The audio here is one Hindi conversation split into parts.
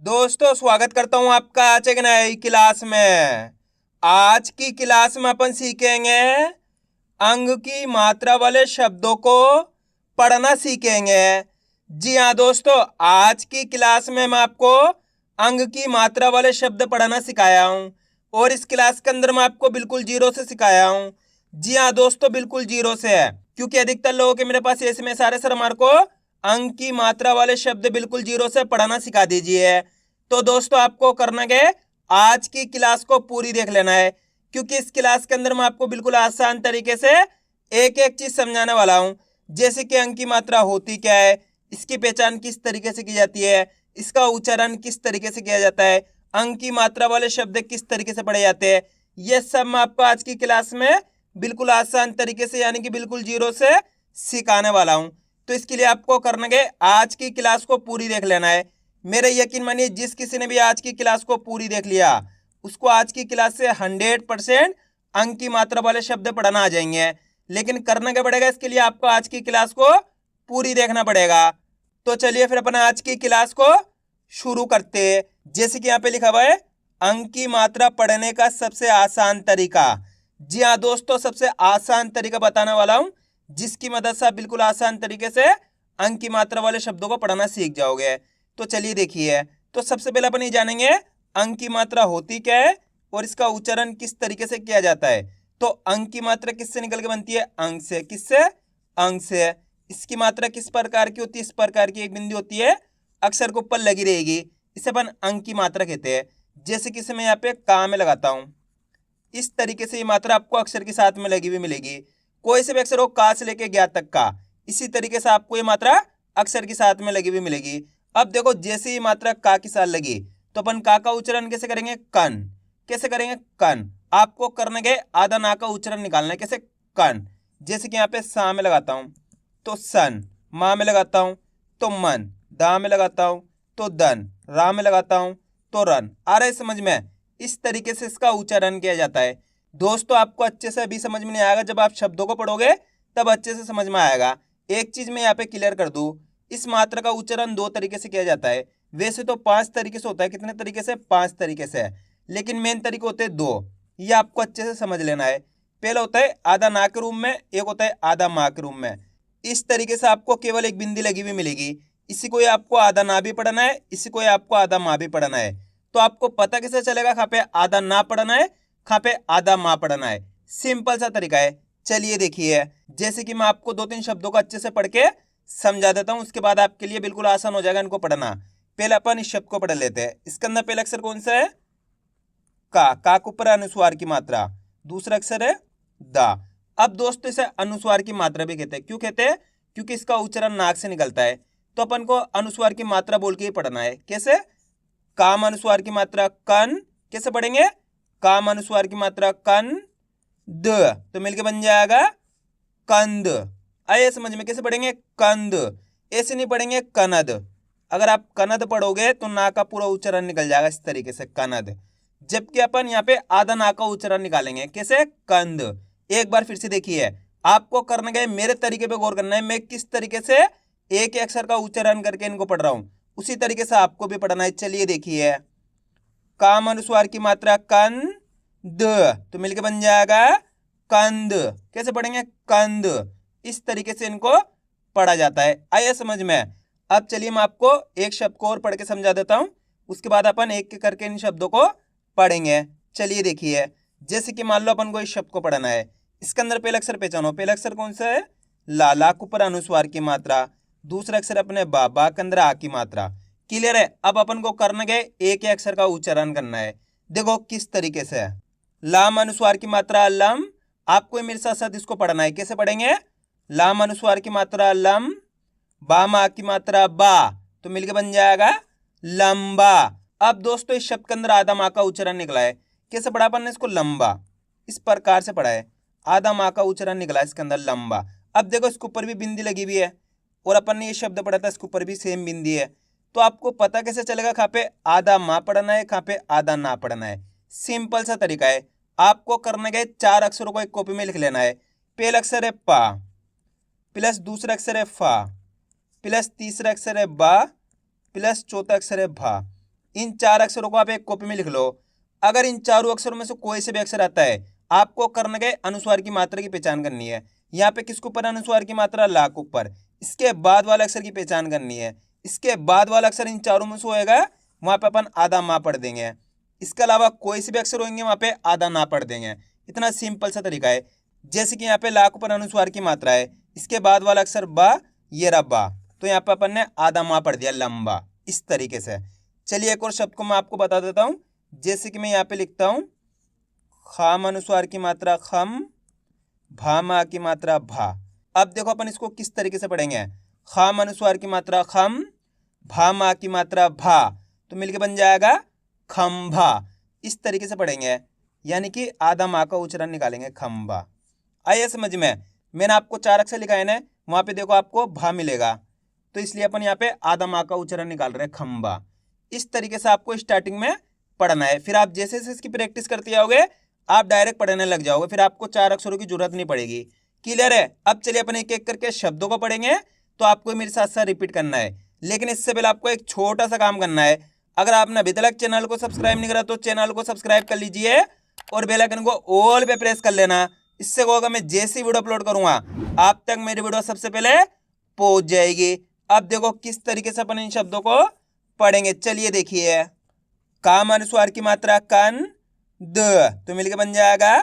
दोस्तों स्वागत करता हूं आपका आज एक नई क्लास में। आज की क्लास में अपन सीखेंगे अंग की मात्रा वाले शब्दों को पढ़ना सीखेंगे। जी हाँ दोस्तों, आज की क्लास में मैं आपको अंग की मात्रा वाले शब्द पढ़ना सिखाया हूं और इस क्लास के अंदर मैं आपको बिल्कुल जीरो से सिखाया हूं। जी हाँ दोस्तों, बिल्कुल जीरो से है, क्योंकि अधिकतर लोगों के मेरे पास ऐसे में सारे सर हमारे को अंक की मात्रा वाले शब्द बिल्कुल जीरो से पढ़ना सिखा दीजिए। तो दोस्तों आपको करना क्या है, आज की क्लास को पूरी देख लेना है, क्योंकि इस क्लास के अंदर मैं आपको बिल्कुल आसान तरीके से एक एक चीज समझाने वाला हूं। जैसे कि अंक की मात्रा होती क्या है, इसकी पहचान किस तरीके से की जाती है, इसका उच्चारण किस तरीके से किया जाता है, अंक की मात्रा वाले शब्द किस तरीके से पढ़े जाते हैं, ये सब मैं आपको आज की क्लास में बिल्कुल आसान तरीके से यानी कि बिल्कुल जीरो से सिखाने वाला हूं। तो इसके लिए आपको करना है, आज की क्लास को पूरी देख लेना है। मेरे यकीन मानिए, जिस किसी ने भी आज की क्लास को पूरी देख लिया उसको आज की क्लास से 100% अंक की मात्रा वाले शब्द पढ़ना आ जाएंगे। लेकिन करना क्या पड़ेगा, इसके लिए आपको आज की क्लास को पूरी देखना पड़ेगा। तो चलिए फिर अपन आज की क्लास को शुरू करते हैं। जैसे कि यहाँ पे लिखा हुआ है, अंक की मात्रा पढ़ने का सबसे आसान तरीका। जी हाँ दोस्तों, सबसे आसान तरीका बताने वाला हूं, जिसकी मदद से आप बिल्कुल आसान तरीके से अंक की मात्रा वाले शब्दों को पढ़ना सीख जाओगे। तो चलिए देखिए, तो सबसे पहले अपन ये जानेंगे अंक की मात्रा होती क्या है और इसका उच्चारण किस तरीके से किया जाता है। तो अंक की मात्रा किससे निकल के बनती है, अंक से। किससे, अंक से। इसकी मात्रा किस प्रकार की होती है, इस प्रकार की एक बिंदु होती है, अक्षर के ऊपर लगी रहेगी, इसे अपन अंक की मात्रा कहते हैं। जैसे कि मैं यहाँ पे का में लगाता हूं, इस तरीके से ये मात्रा आपको अक्षर के साथ में लगी हुई मिलेगी। कोई से भी अक्षर हो, का से लेके ज्ञात तक का, इसी तरीके से आपको ये मात्रा अक्षर के साथ में लगी हुई मिलेगी। अब देखो, जैसे ये मात्रा का के साथ लगी तो अपन का उच्चारण कैसे करेंगे, कन। कैसे करेंगे, कन। आपको करने के आधा ना का उच्चारण निकालना है, कैसे, कन। जैसे कि यहाँ पे सा में लगाता हूं तो सन, माँ में लगाता हूं तो मन, दा में लगाता हूं तो दन, रा में लगाता हूं तो रन। आ रहा है समझ में, इस तरीके से इसका उच्चारण किया जाता है। दोस्तों आपको अच्छे से अभी समझ में नहीं आएगा, जब आप शब्दों को पढ़ोगे तब अच्छे से समझ में आएगा। एक चीज मैं यहाँ पे क्लियर कर दूं, इस मात्रा का उच्चारण दो तरीके से किया जाता है। वैसे तो 5 तरीके से होता है, कितने तरीके से, 5 तरीके से, लेकिन मेन तरीके होते हैं दो। ये आपको अच्छे से समझ लेना है। पहला होता है आधा ना के रूप में, एक होता है आधा माँ के रूप में। इस तरीके से आपको केवल एक बिंदी लगी हुई मिलेगी, इसी को आपको आधा ना भी पढ़ना है, इसी को आपको आधा माँ भी पढ़ना है। तो आपको पता कैसे चलेगा कहाँ पे आधा ना पढ़ना है, कहाँ पे आधा माँ पढ़ना है। सिंपल सा तरीका है। चलिए देखिए, जैसे कि मैं आपको 2-3 शब्दों को अच्छे से पढ़ के समझा देता हूं, उसके बाद आपके लिए बिल्कुल आसान हो जाएगा इनको पढ़ना। पहले अपन इस शब्द को पढ़ लेते हैं। इसके अंदर पहला अक्षर कौन सा है, का के ऊपर अनुस्वार की मात्रा। दूसरा अक्षर है दा। अब दोस्तों इसे अनुस्वार की मात्रा भी कहते हैं। क्यों कहते हैं, क्योंकि इसका उच्चारण नाक से निकलता है। तो अपन को अनुस्वार की मात्रा बोल के ही पढ़ना है। कैसे, काम अनुस्वार की मात्रा कन, कैसे पढ़ेंगे, काम अनुस्वार की मात्रा कन द, तो मिलके बन जाएगा कंद। आइए समझ में, कैसे पढ़ेंगे, कंद। ऐसे नहीं पढ़ेंगे कनद। अगर आप कनद पढ़ोगे तो ना का पूरा उच्चारण निकल जाएगा इस तरीके से, कनद। जबकि अपन यहाँ पे आधा ना का उच्चारण निकालेंगे, कैसे, कंद। एक बार फिर से देखिए, आपको करना क्या है, मेरे तरीके पे गौर करना है, मैं किस तरीके से एक एक अक्षर का उच्चारण करके इनको पढ़ रहा हूं, उसी तरीके से आपको भी पढ़ना है। चलिए देखिए, काम अनुस्वार की मात्रा कन द, तो मिलके बन जाएगा कंद। कैसे पढ़ेंगे, कंद। इस तरीके से इनको पढ़ा जाता है। आइए समझ में। अब चलिए मैं आपको एक शब्द को और पढ़ के समझा देता हूं, उसके बाद अपन एक एक करके इन शब्दों को पढ़ेंगे। चलिए देखिए, जैसे कि मान लो अपन को इस शब्द को पढ़ना है, इसके अंदर पहला अक्षर पहचानो। पहला अक्षर कौन सा है, ला। ला के ऊपर अनुस्वार की मात्रा। दूसरा अक्षर अपने बा। बा के अंदर आ की मात्रा। क्लियर है। अब अपन को करना क्या है, एक ही अक्षर का उच्चारण करना है। देखो किस तरीके से है, लाम अनुस्वार की मात्रा लम। आपको मेरे साथ साथ इसको पढ़ना है। कैसे पढ़ेंगे, लाम अनुस्वार की मात्रा लम, बा मा की मात्रा बा, तो मिलके बन जाएगा लंबा। अब दोस्तों इस शब्द के अंदर आधा माँ का उच्चारण निकला है। कैसे पढ़ा अपन ने इसको, लंबा। इस प्रकार से पढ़ा है, आधा माँ का उच्चारण निकला है इसके अंदर, लंबा। अब देखो इसके ऊपर भी बिंदी लगी हुई है, और अपन ने ये शब्द पढ़ा था, इसके ऊपर भी सेम बिंदी है। तो आपको पता कैसे चलेगा कहाँ पे आधा माँ पढ़ना है, कहाँ पे आधा ना पढ़ना है। सिंपल सा तरीका है। आपको करने के 4 अक्षरों को एक कॉपी में लिख लेना है। पहला अक्षर है पा, प्लस दूसरा अक्षर है फा, प्लस तीसरा अक्षर है बा, प्लस चौथा अक्षर है भा। इन 4 अक्षरों को आप एक कॉपी में लिख लो। अगर इन चारों अक्षरों में से कोई से भी अक्षर आता है, आपको करने के अनुस्वार की मात्रा की पहचान करनी है। यहाँ पे किसके ऊपर अनुस्वार की मात्रा, ला के ऊपर। इसके बाद वाले अक्षर की पहचान करनी है। इसके बाद वाला अक्षर इन चारों में से होएगा, वहां पे अपन आधा माँ पढ़ देंगे। इसके अलावा कोई से भी अक्षर होंगे वहां पे आधा ना पढ़ देंगे। इतना सिंपल सा तरीका है। जैसे कि यहाँ पे ला के ऊपर अनुस्वार की मात्रा है, इसके बाद वाला अक्षर बा, ये रहा बा, तो यहाँ पे अपन ने आधा माँ पढ़ दिया, लंबा। इस तरीके से चलिए एक और शब्द को मैं आपको बता देता हूँ। जैसे कि मैं यहाँ पे लिखता हूँ, खाम अनुस्वार की मात्रा खम, भा मा की मात्रा भा। अब देखो अपन इसको किस तरीके से पढ़ेंगे। खाम अनुस्वार की मात्रा खम, भा मा की मात्रा भा, तो मिलके बन जाएगा खंभा। इस तरीके से पढ़ेंगे, यानी कि आधा माँ का उच्चारण निकालेंगे, खंभा। आइए समझ में। मैंने आपको 4 अक्षर लिखाए ना, वहां पे देखो आपको भा मिलेगा, तो इसलिए अपन यहाँ पे आधा माँ का उच्चारण निकाल रहे हैं, खंभा। इस तरीके से आपको स्टार्टिंग में पढ़ना है। फिर आप जैसे जैसे इसकी प्रैक्टिस करते जाओगे, आप डायरेक्ट पढ़ने लग जाओगे, फिर आपको 4 अक्षरों की जरूरत नहीं पड़ेगी। क्लियर है? अब चलिए अपन एक एक करके शब्दों को पढ़ेंगे, तो आपको मेरे साथ साथ रिपीट करना है। लेकिन इससे पहले आपको एक छोटा सा काम करना है। अगर आपने अभी तक चैनल को सब्सक्राइब नहीं करा तो चैनल को सब्सक्राइब कर लीजिए और बेल आइकन को ऑल पे प्रेस कर लेना। इससे क्या होगा, मैं जैसी वीडियो अपलोड करूंगा आप तक मेरी वीडियो सबसे पहले पहुंच जाएगी। अब देखो किस तरीके से अपन इन शब्दों को पढ़ेंगे। चलिए देखिए, काम अनुस्वार की मात्रा कन द, तो मिलके बन जाएगा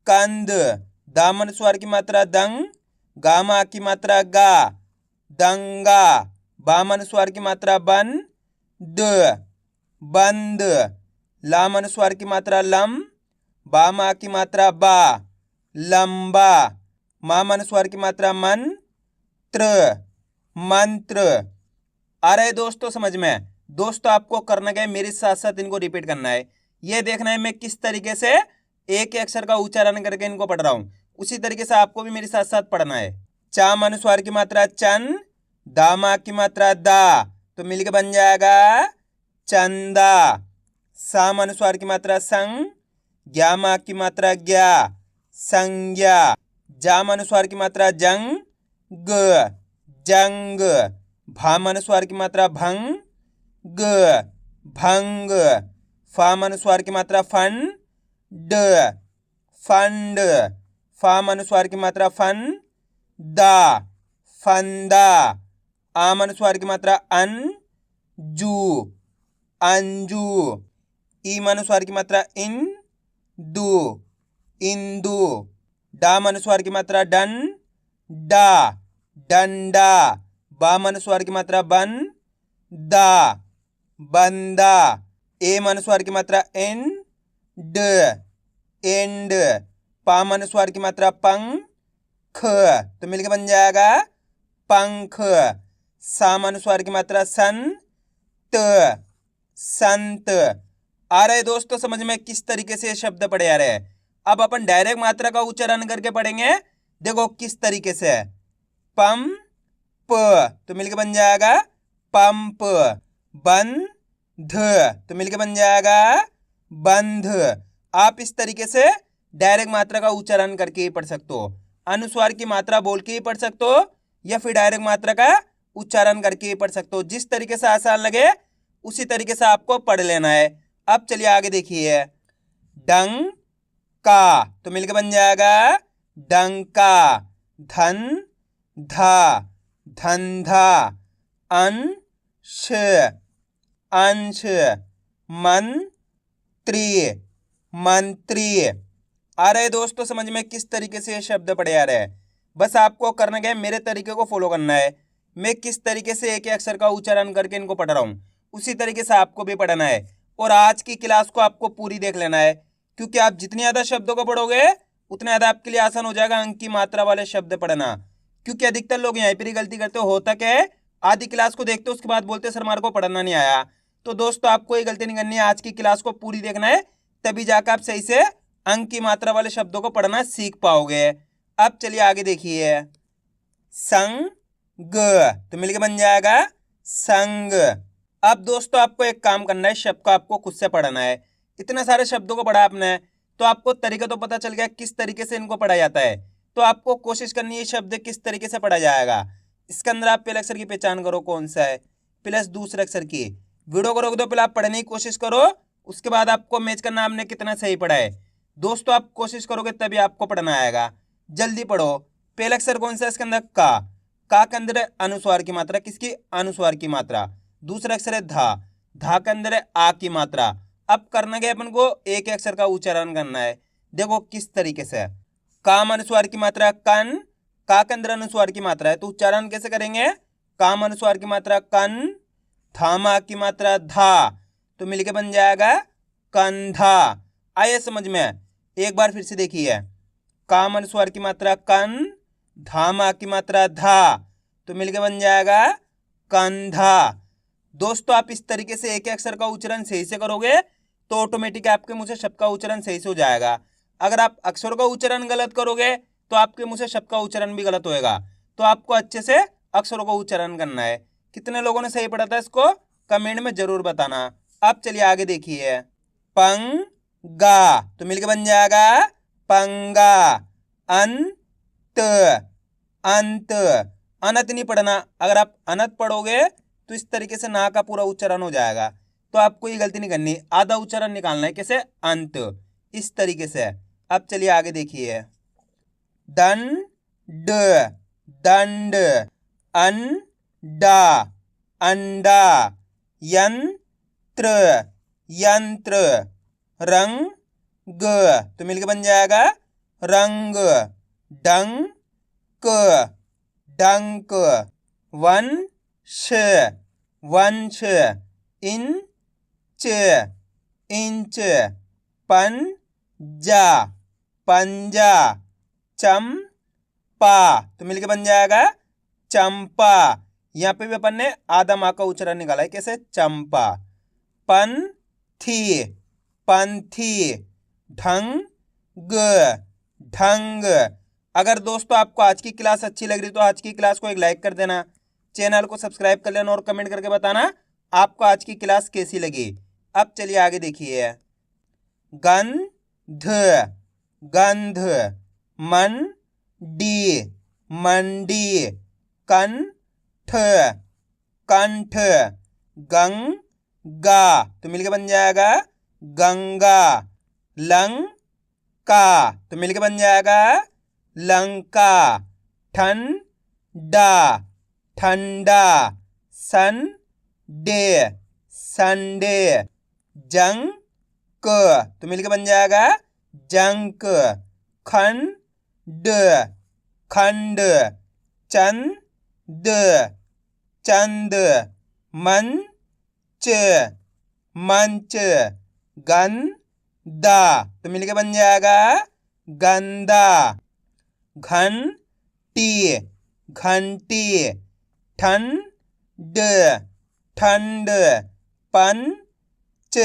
कंद। दाम अनुस्वार की मात्रा दंग, गामा की मात्रा गा, दंगा। बाम अनुस्वार की मात्रा बन द, बंद। लाम अनुस्वार की मात्रा लम, बामा की मात्रा बा, लंबा। माम अनुस्वार की मात्रा मन त्र, मंत्र। आ रहे दोस्तों समझ में? दोस्तों आपको करना क्या है, मेरे साथ साथ इनको रिपीट करना है। ये देखना है मैं किस तरीके से एक अक्षर का उच्चारण करके इनको पढ़ रहा हूं, उसी तरीके से आपको भी मेरे साथ साथ पढ़ना है। चाम अनुस्वार की मात्रा चन, दामा की मात्रा दा, तो मिलके बन जाएगा चंदा। साम अनुस्वार की मात्रा संग, ग्यामा की मात्रा ग्या, संज्ञा। जाम अनुस्वार की मात्रा जंग ग, जंग। भाम अनुस्वार की मात्रा भंग ग, भंग। फाम अनुस्वार की मात्रा फन ड, फंड। फाम अनुस्वार की मात्रा फन दा, फंदा। आम अनुस्वार की मात्रा अन जू, अंजू। ईम अनुस्वार की मात्रा इन दू, इंदु। डाम अनुस्वार की मात्रा डन डा, डंडा। बाम अनुस्वार की मात्रा बन दा, बंदा। एम अनुस्वार की मात्रा एन ड, एंड। पाम अनुस्वार की मात्रा पंग ख, तो मिलकर बन जाएगा पंख। साम अनुस्वार की मात्रा सन त, संत। आ रहे दोस्तों समझ में किस तरीके से शब्द पढ़े आ रहे हैं। अब अपन डायरेक्ट मात्रा का उच्चारण करके पढ़ेंगे। देखो किस तरीके से, पम प, तो मिलके बन जाएगा पंप। बंध, तो मिलके बन जाएगा बंध। आप इस तरीके से डायरेक्ट मात्रा का उच्चारण करके ही पढ़ सकते हो, अनुस्वार की मात्रा बोल के ही पढ़ सकते हो, या फिर डायरेक्ट मात्रा का उच्चारण करके ही पढ़ सकते हो। जिस तरीके से आसान लगे उसी तरीके से आपको पढ़ लेना है। अब चलिए आगे देखिए, डंग का, तो मिलके बन जाएगा डंका। धन धा, धंधा। अंश, अंश। मंत्री, मंत्री। आ रहे दोस्तों समझ में किस तरीके से ये शब्द पढ़े आ रहे हैं। बस आपको करना क्या है, मेरे तरीके को फॉलो करना है। मैं किस तरीके से एक अक्षर का उच्चारण करके इनको पढ़ रहा हूँ, उसी तरीके से आपको भी पढ़ना है। और आज की क्लास को आपको पूरी देख लेना है, क्योंकि आप जितनी ज्यादा शब्दों को पढ़ोगे उतना ज्यादा आपके लिए आसान हो जाएगा अंक की मात्रा वाले शब्द पढ़ना। क्योंकि अधिकतर लोग यहाँ पर ही गलती करते होता क्या है, आधी क्लास को देखते उसके बाद बोलते सर हमारे को पढ़ना नहीं आया। तो दोस्तों आपको ये गलती नहीं करनी है, आज की क्लास को पूरी देखना है, तभी जाकर आप सही से अंक की मात्रा वाले शब्दों को पढ़ना सीख पाओगे। अब चलिए आगे देखिए, संग, तो मिलके बन जाएगा संग। अब दोस्तों आपको एक काम करना है, शब्द को आपको खुद से पढ़ना है। इतने सारे शब्दों को पढ़ा आपने, तो आपको तरीका तो पता चल गया किस तरीके से इनको पढ़ा जाता है। तो आपको कोशिश करनी है शब्द किस तरीके से पढ़ा जाएगा। इसके अंदर आप पहले अक्षर की पहचान करो कौन सा है, प्लस दूसरे अक्षर की, वीडियो को रोक दो, पहले आप पढ़ने की कोशिश करो, उसके बाद आपको मैच करना आपने कितना सही पढ़ा है। दोस्तों आप कोशिश करोगे तभी आपको पढ़ना आएगा। जल्दी पढ़ो। पहला अक्षर कौन सा है इसके अंदर? का के अंदर है अनुस्वार की मात्रा, किसकी? अनुस्वार की मात्रा। दूसरा अक्षर है धा के अंदर है आ की मात्रा। अब करना क्या अपन को? एक अक्षर का उच्चारण करना है। देखो किस तरीके से। काम अनुस्वार की मात्रा कन, का के अंदर अनुस्वार की मात्रा है, तो उच्चारण कैसे करेंगे? काम अनुस्वार की मात्रा कन, धामा की मात्रा धा, तो मिलके बन जाएगा कंधा। आइए समझ में। एक बार फिर से देखिए। काम अनुस्वार की मात्रा कन, धामा की मात्रा धा, तो मिलके बन जाएगा कंधा। दोस्तों आप इस तरीके से एक अक्षर का उच्चारण सही से करोगे तो ऑटोमेटिक आपके मुंह से शब्द का उच्चारण सही से हो जाएगा। अगर आप अक्षरों का उच्चारण गलत करोगे तो आपके मुंह से शब्द का उच्चारण भी गलत होएगा। तो आपको अच्छे से अक्षरों का उच्चारण करना है। कितने लोगों ने सही पढ़ा था इसको कमेंट में जरूर बताना। अब चलिए आगे देखिए। पंगा, तो मिलके बन जाएगा पंगा। अंत, अंत, अनत नहीं पढ़ना। अगर आप अनत पढ़ोगे तो इस तरीके से ना का पूरा उच्चारण हो जाएगा, तो आपको ये गलती नहीं करनी, आधा उच्चारण निकालना है। कैसे? अंत, इस तरीके से। अब चलिए आगे देखिए। दंड, दंड, अंडा, अंडा, यंत्र, यंत्र, रंग, तो मिलके बन जाएगा रंग। डंक, डंक, वंश, वंश, इंच, इंच, पंजा, पंजा, चंपा, तो मिलके बन जाएगा चंपा। यहाँ पे भी अपन ने आधा माँ का उच्चारण निकाला है। कैसे? चंपा। पंथी, पंथी, ढंग, ढंग। अगर दोस्तों आपको आज की क्लास अच्छी लग रही तो आज की क्लास को एक लाइक कर देना, चैनल को सब्सक्राइब कर लेना और कमेंट करके बताना आपको आज की क्लास कैसी लगी। अब चलिए आगे देखिए। गंध, गंध, मंडी, मंडी, कंठ, कंठ, गंगा, तो मिलके बन जाएगा गंगा। लंका, तो मिलके बन जाएगा लंका। ठंडा, ठंडा, संडे, संडे, जंक, तो मिलके बन जाएगा जंक। खंड, खंड, चंद, चंद, मंच, मंच, गंदा, तो मिलके बन जाएगा गंदा। घंटी, घंटी, ठंड, ठंड, पंच,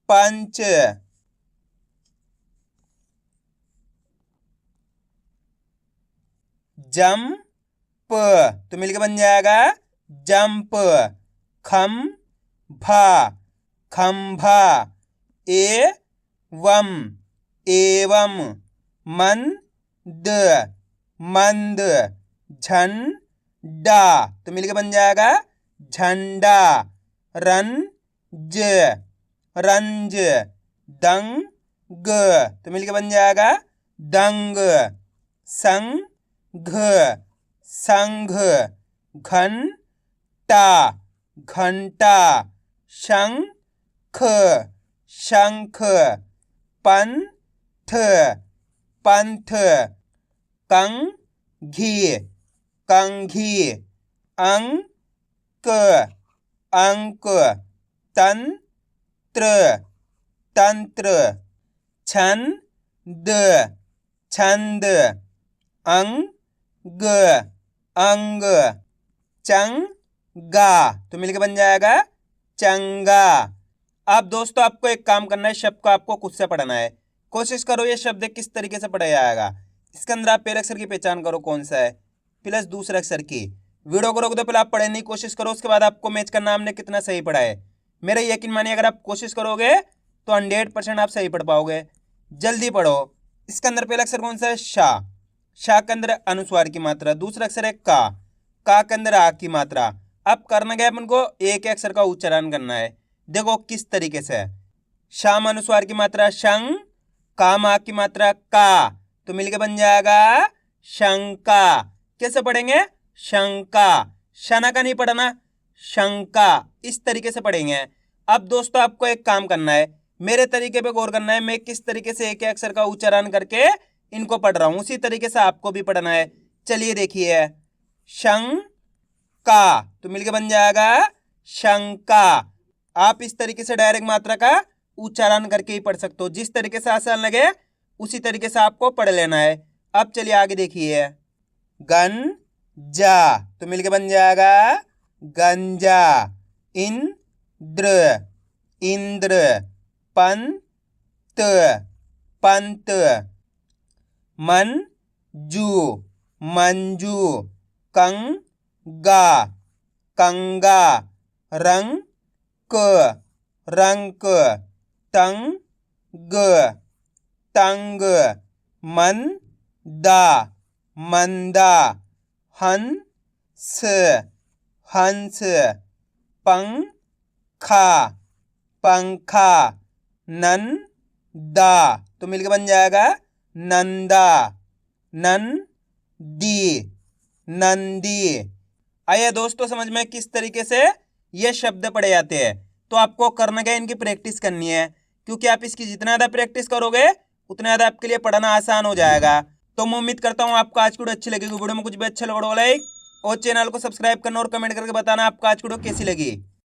पंच। जंप, तो मिलके बन जाएगा जंप। खंभा, खंभा, एवं, एवं, मंद, मंद, झंडा, तो मिलके बन जाएगा झंडा। रंज, रंज, दंग, तो मिलके बन जाएगा दंग। संघ, संघ, घंटा, घंटा, शंख, शंख, पंथ, पंथ, कंघी, कंघी, अंक, अंक, तंत्र, तंत्र, छंद, छंद, अंग, अंग, चंगा, तो मिलके बन जाएगा चंगा। अब दोस्तों आपको एक काम करना है, शब्द को आपको खुद से पढ़ना है। कोशिश करो ये शब्द किस तरीके से पढ़ा जाएगा। इसके अंदर आप पहले अक्षर की पहचान करो कौन सा है, प्लस दूसरे अक्षर की। वीडियो को रोक दो, पहले आप पढ़ने की कोशिश करो, उसके बाद आपको मैच करना हमने कितना सही पढ़ा है। मेरा यकीन मानिए अगर आप कोशिश करोगे तो 100% आप सही पढ़ पाओगे। जल्दी पढ़ो। इसके अंदर पहला अक्षर कौन सा है? शा, शा के अंदर अनुस्वार की मात्रा। दूसरा अक्षर है का के अंदर आ की मात्रा। अब करना क्या है, अपन को एक अक्षर का उच्चारण करना है। देखो किस तरीके से। शाम अनुस्वार की मात्रा शंग, काम आग की मात्रा का, तो मिलके बन जाएगा शंका। कैसे पढ़ेंगे? शंका। शना का नहीं पढ़ना, शंका, इस तरीके से पढ़ेंगे। अब दोस्तों आपको एक काम करना है, मेरे तरीके पे गौर करना है। मैं किस तरीके से एक अक्षर का उच्चारण करके इनको पढ़ रहा हूं, उसी तरीके से आपको भी पढ़ना है। चलिए देखिए, शंका, तो मिलके बन जाएगा शंका। आप इस तरीके से डायरेक्ट मात्रा का उच्चारण करके ही पढ़ सकते हो, जिस तरीके से आसान लगे उसी तरीके से आपको पढ़ लेना है। अब चलिए आगे देखिए, गंजा, तो मिलके बन जाएगा गंजा। इंद्र, इंद्र। पंत, पंत। मंजू, मंजू। कंगा, कंगा। रंक, रंक। तंग, तंग। मंदा, मंदा। हंस, हंस। पंखा, पंखा। नंदा, तो मिलकर बन जाएगा नंदा। नंदी, नंदी। आइए दोस्तों समझ में किस तरीके से ये शब्द पढ़े जाते हैं। तो आपको करना क्या है, इनकी प्रैक्टिस करनी है, क्योंकि आप इसकी जितना ज़्यादा प्रैक्टिस करोगे उतना ज़्यादा आपके लिए पढ़ना आसान हो जाएगा। तो मैं उम्मीद करता हूँ आपको आज की वीडियो अच्छी लगेगी। वीडियो में कुछ भी अच्छा लगा लाइक और चैनल को सब्सक्राइब करना और कमेंट करके बताना आपको आज की वीडियो कैसी लगी।